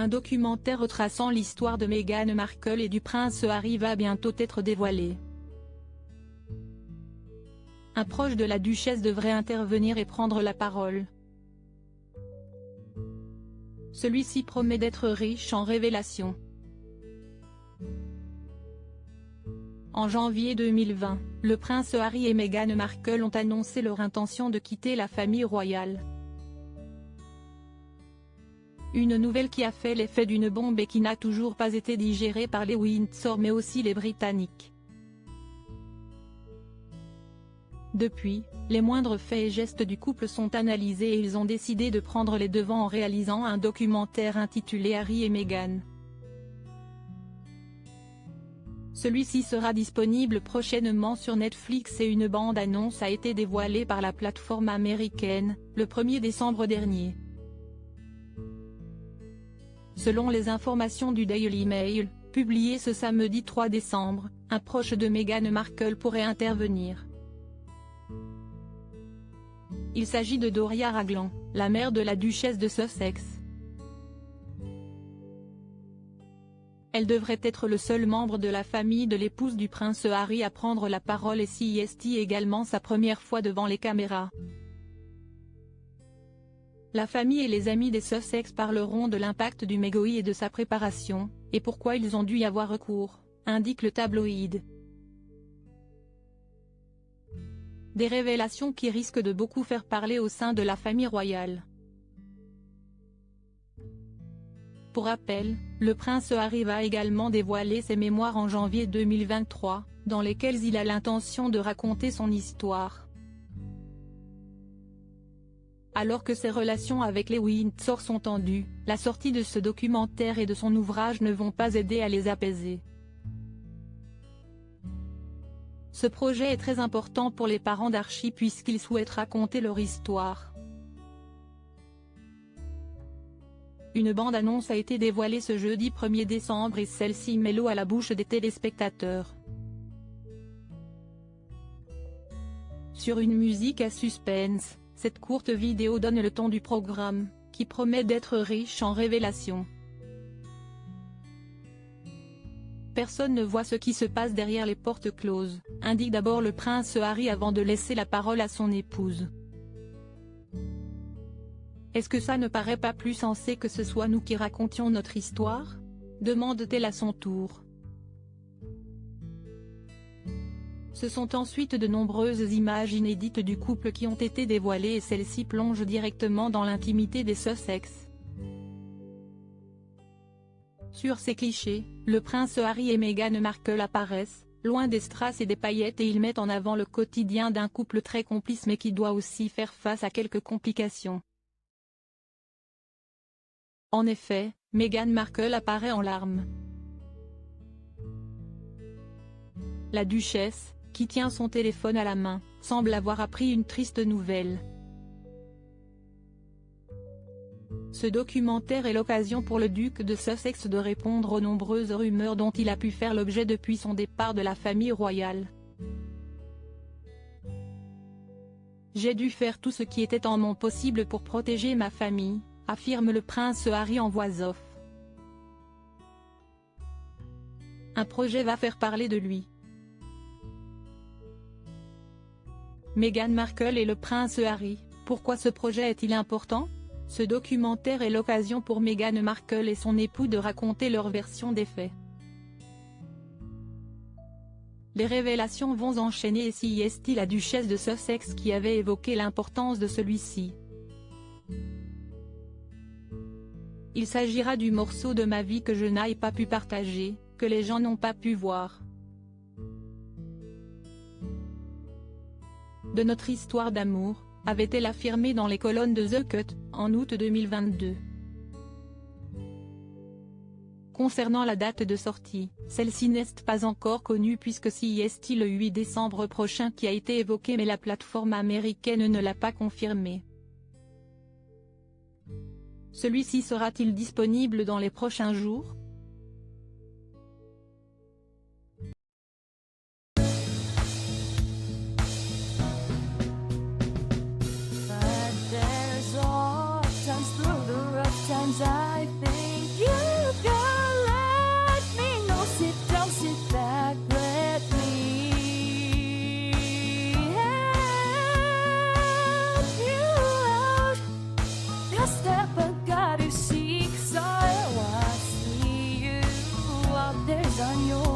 Un documentaire retraçant l'histoire de Meghan Markle et du prince Harry va bientôt être dévoilé. Un proche de la duchesse devrait intervenir et prendre la parole. Celui-ci promet d'être riche en révélations. En janvier 2020, le prince Harry et Meghan Markle ont annoncé leur intention de quitter la famille royale. Une nouvelle qui a fait l'effet d'une bombe et qui n'a toujours pas été digérée par les Windsor mais aussi les Britanniques. Depuis, les moindres faits et gestes du couple sont analysés et ils ont décidé de prendre les devants en réalisant un documentaire intitulé Harry et Meghan. Celui-ci sera disponible prochainement sur Netflix et une bande-annonce a été dévoilée par la plateforme américaine, le 1er décembre dernier. Selon les informations du Daily Mail, publiées ce samedi 3 décembre, un proche de Meghan Markle pourrait intervenir. Il s'agit de Doria Ragland, la mère de la duchesse de Sussex. Elle devrait être le seul membre de la famille de l'épouse du prince Harry à prendre la parole et c'est également sa première fois devant les caméras. La famille et les amis des Sussex parleront de l'impact du mégoï et de sa préparation, et pourquoi ils ont dû y avoir recours, indique le tabloïd. Des révélations qui risquent de beaucoup faire parler au sein de la famille royale. Pour rappel, le prince Harry va également dévoiler ses mémoires en janvier 2023, dans lesquelles il a l'intention de raconter son histoire. Alors que ses relations avec les Windsor sont tendues, la sortie de ce documentaire et de son ouvrage ne vont pas aider à les apaiser. Ce projet est très important pour les parents d'Archie puisqu'ils souhaitent raconter leur histoire. Une bande-annonce a été dévoilée ce jeudi 1er décembre et celle-ci met l'eau à la bouche des téléspectateurs. Sur une musique à suspense, cette courte vidéo donne le ton du programme, qui promet d'être riche en révélations. Personne ne voit ce qui se passe derrière les portes closes, indique d'abord le prince Harry avant de laisser la parole à son épouse. Est-ce que ça ne paraît pas plus sensé que ce soit nous qui racontions notre histoire ? Demande-t-elle à son tour. Ce sont ensuite de nombreuses images inédites du couple qui ont été dévoilées et celles-ci plongent directement dans l'intimité des Sussex. Sur ces clichés, le prince Harry et Meghan Markle apparaissent, loin des strass et des paillettes et ils mettent en avant le quotidien d'un couple très complice mais qui doit aussi faire face à quelques complications. En effet, Meghan Markle apparaît en larmes. La duchesse, qui tient son téléphone à la main, semble avoir appris une triste nouvelle. Ce documentaire est l'occasion pour le duc de Sussex de répondre aux nombreuses rumeurs dont il a pu faire l'objet depuis son départ de la famille royale. J'ai dû faire tout ce qui était en mon possible pour protéger ma famille, affirme le prince Harry en voix off. Un projet va faire parler de lui. Meghan Markle et le prince Harry, pourquoi ce projet est-il important ? Ce documentaire est l'occasion pour Meghan Markle et son époux de raconter leur version des faits. Les révélations vont enchaîner et c'est la duchesse de Sussex qui avait évoqué l'importance de celui-ci. Il s'agira du morceau de ma vie que je n'ai pas pu partager, que les gens n'ont pas pu voir. De notre histoire d'amour, avait-elle affirmé dans les colonnes de The Cut, en août 2022. Concernant la date de sortie, celle-ci n'est pas encore connue puisque c'est le 8 décembre prochain qui a été évoqué mais la plateforme américaine ne l'a pas confirmé. Celui-ci sera-t-il disponible dans les prochains jours ? I think you There's on your